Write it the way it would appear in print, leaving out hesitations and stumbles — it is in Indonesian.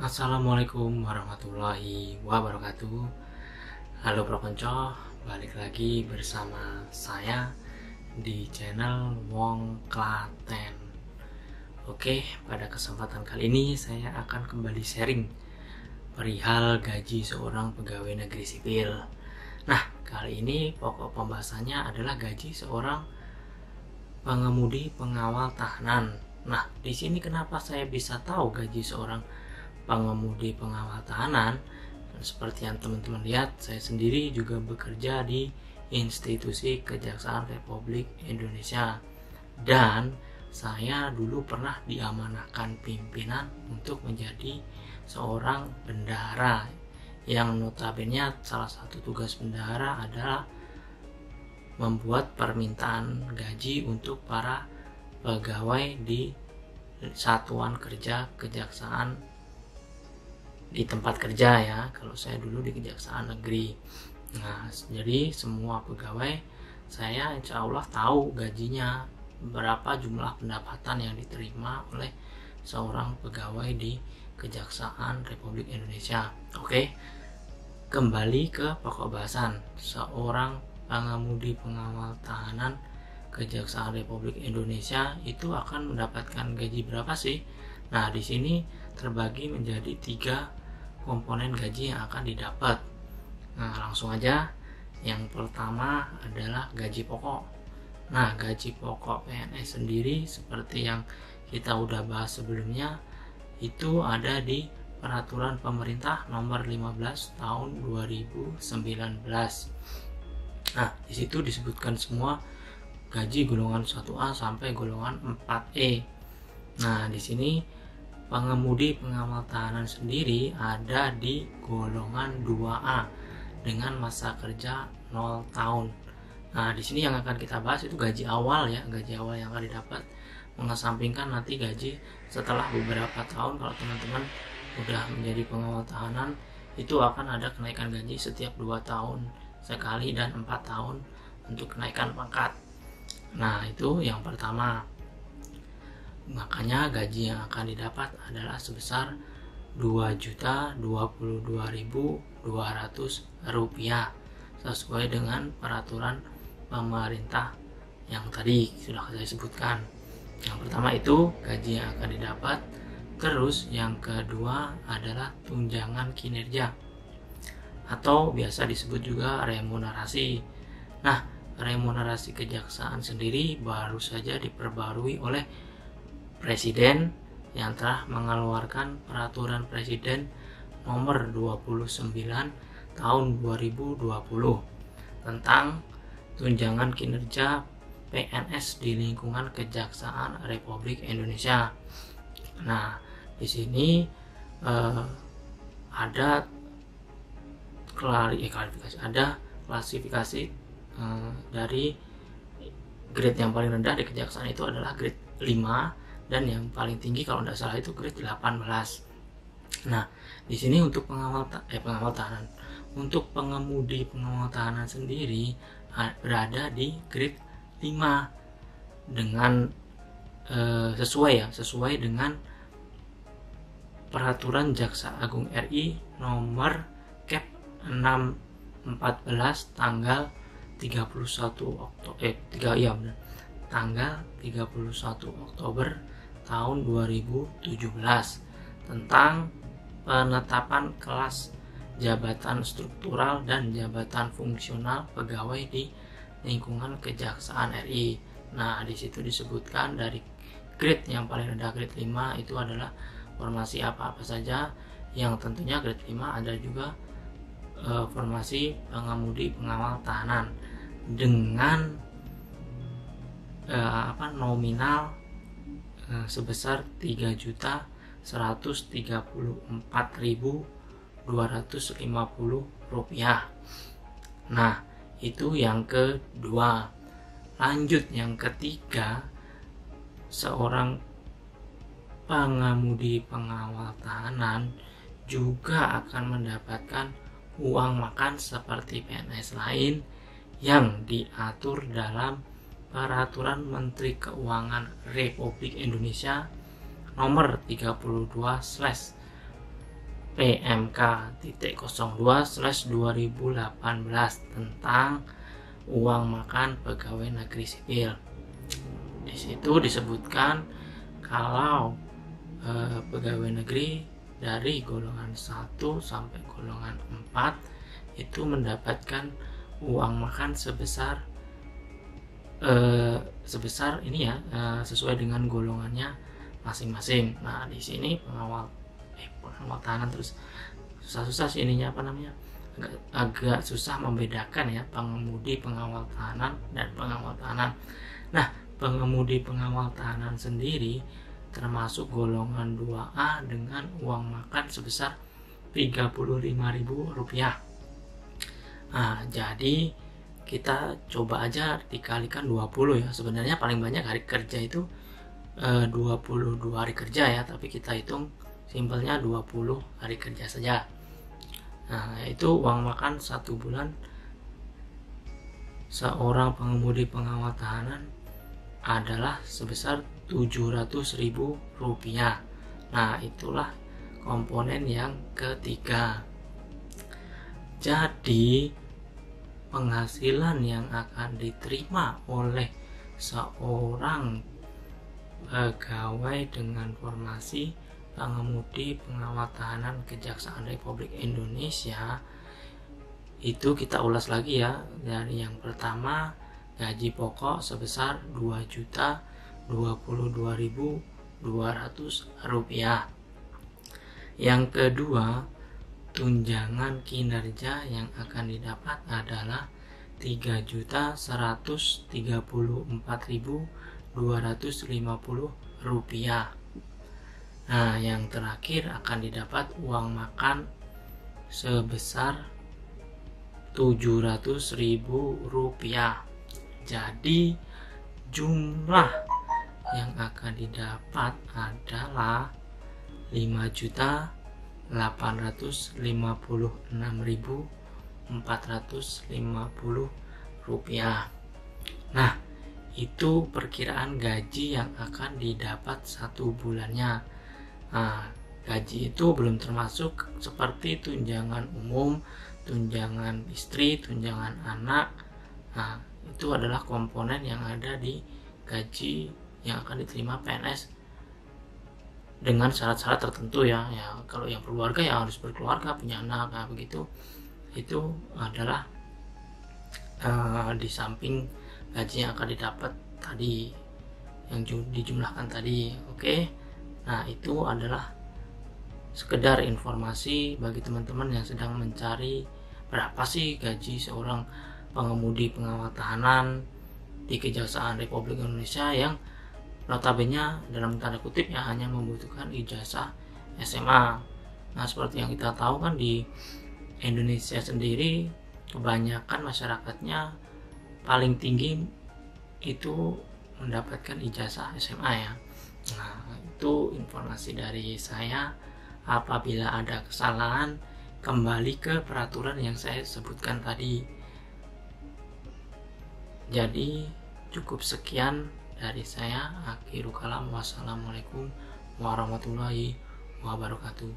Assalamualaikum warahmatullahi wabarakatuh. Halo Bro Konco, balik lagi bersama saya di channel Wong Klaten. Oke, pada kesempatan kali ini saya akan kembali sharing perihal gaji seorang pegawai negeri sipil. Nah, kali ini pokok pembahasannya adalah gaji seorang pengemudi pengawal tahanan. Nah, di sini kenapa saya bisa tahu gaji seorang pengemudi pengawal tahanan? Seperti yang teman-teman lihat, saya sendiri juga bekerja di institusi Kejaksaan Republik Indonesia, dan saya dulu pernah diamanahkan pimpinan untuk menjadi seorang bendahara, yang notabene salah satu tugas bendahara adalah membuat permintaan gaji untuk para pegawai di satuan kerja kejaksaan di tempat kerja ya. Kalau saya dulu di Kejaksaan Negeri. Nah, jadi semua pegawai saya insya Allah tahu gajinya, berapa jumlah pendapatan yang diterima oleh seorang pegawai di Kejaksaan Republik Indonesia. Oke, kembali ke pokok bahasan. Seorang pengemudi pengawal tahanan Kejaksaan Republik Indonesia itu akan mendapatkan gaji berapa sih? Nah, di sini terbagi menjadi 3 komponen gaji yang akan didapat. Nah, langsung aja. Yang pertama adalah gaji pokok. Nah, gaji pokok PNS sendiri seperti yang kita udah bahas sebelumnya, itu ada di Peraturan Pemerintah Nomor 15 Tahun 2019. Nah, di situ disebutkan semua gaji golongan 1A sampai golongan 4E. Nah, di sini pengemudi pengawal tahanan sendiri ada di golongan 2A dengan masa kerja 0 tahun. Nah, di sini yang akan kita bahas itu gaji awal ya, gaji awal yang akan didapat, mengesampingkan nanti gaji setelah beberapa tahun. Kalau teman-teman udah menjadi pengawal tahanan, itu akan ada kenaikan gaji setiap 2 tahun sekali dan 4 tahun untuk kenaikan pangkat. Nah, itu yang pertama. Makanya gaji yang akan didapat adalah sebesar Rp2.022.200 sesuai dengan peraturan pemerintah yang tadi sudah saya sebutkan. Yang pertama itu gaji yang akan didapat. Terus yang kedua adalah tunjangan kinerja atau biasa disebut juga remunerasi. Nah, remunerasi kejaksaan sendiri baru saja diperbarui oleh Presiden yang telah mengeluarkan Peraturan Presiden Nomor 29 Tahun 2020 tentang tunjangan kinerja PNS di lingkungan Kejaksaan Republik Indonesia. Nah, di sini ada klasifikasi dari grade yang paling rendah di kejaksaan itu adalah grade 5, dan yang paling tinggi kalau tidak salah itu grade 18. Nah, di sini untuk pengawal tahanan, untuk pengemudi pengawal tahanan sendiri berada di grade 5 dengan sesuai dengan Peraturan Jaksa Agung RI nomor Cap 614 tanggal 31 Oktober tahun 2017 tentang penetapan kelas jabatan struktural dan jabatan fungsional pegawai di lingkungan Kejaksaan RI. Nah, di situ disebutkan dari grade yang paling rendah, grade 5 itu adalah formasi apa-apa saja, yang tentunya grade 5 ada juga formasi pengemudi pengawal tahanan dengan nominal sebesar Rp3.134.250. Nah, itu yang kedua. Lanjut yang ketiga, seorang pengemudi pengawal tahanan juga akan mendapatkan uang makan seperti PNS lain yang diatur dalam Peraturan Menteri Keuangan Republik Indonesia nomor 32/2019 PMK.02/2018 tentang uang makan pegawai negeri sipil. Di situ disebutkan kalau pegawai negeri dari golongan 1 sampai golongan 4 itu mendapatkan uang makan sebesar ini ya, sesuai dengan golongannya masing-masing. Nah, di sini pengawal tahanan, terus susah sih ininya apa namanya, agak susah membedakan ya, pengemudi pengawal tahanan dan pengawal tahanan. Nah, pengemudi pengawal tahanan sendiri termasuk golongan 2A dengan uang makan sebesar Rp35.000. Nah, jadi kita coba aja dikalikan 20 ya. Sebenarnya paling banyak hari kerja itu 22 hari kerja ya, tapi kita hitung simpelnya 20 hari kerja saja. Nah, itu uang makan 1 bulan seorang pengemudi pengawal tahanan adalah sebesar Rp700.000. Nah, itulah komponen yang ketiga. Jadi penghasilan yang akan diterima oleh seorang pegawai dengan formasi pengemudi pengawal tahanan Kejaksaan Republik Indonesia itu kita ulas lagi ya. Dari yang pertama, gaji pokok sebesar Rp2.022.200. Yang kedua, tunjangan kinerja yang akan didapat adalah Rp3.134.250. Nah, yang terakhir akan didapat uang makan sebesar Rp700.000. Jadi jumlah yang akan didapat adalah Rp5.856.450. Nah, itu perkiraan gaji yang akan didapat 1 bulannya. Nah, gaji itu belum termasuk seperti tunjangan umum, tunjangan istri, tunjangan anak. Nah, itu adalah komponen yang ada di gaji yang akan diterima PNS dengan syarat-syarat tertentu ya. Ya, kalau yang berkeluarga ya harus berkeluarga, punya anak, nah begitu. Itu adalah di samping gaji yang akan didapat tadi, yang dijumlahkan tadi. Oke. Nah, itu adalah sekedar informasi bagi teman-teman yang sedang mencari berapa sih gaji seorang pengemudi pengawal tahanan di Kejaksaan Republik Indonesia yang notabene dalam tanda kutip ya hanya membutuhkan ijazah SMA. Nah, seperti yang kita tahu kan di Indonesia sendiri kebanyakan masyarakatnya paling tinggi itu mendapatkan ijazah SMA ya. Nah, itu informasi dari saya. Apabila ada kesalahan, kembali ke peraturan yang saya sebutkan tadi. Jadi cukup sekian dari saya. Akhirul kalam. Wassalamualaikum warahmatullahi wabarakatuh.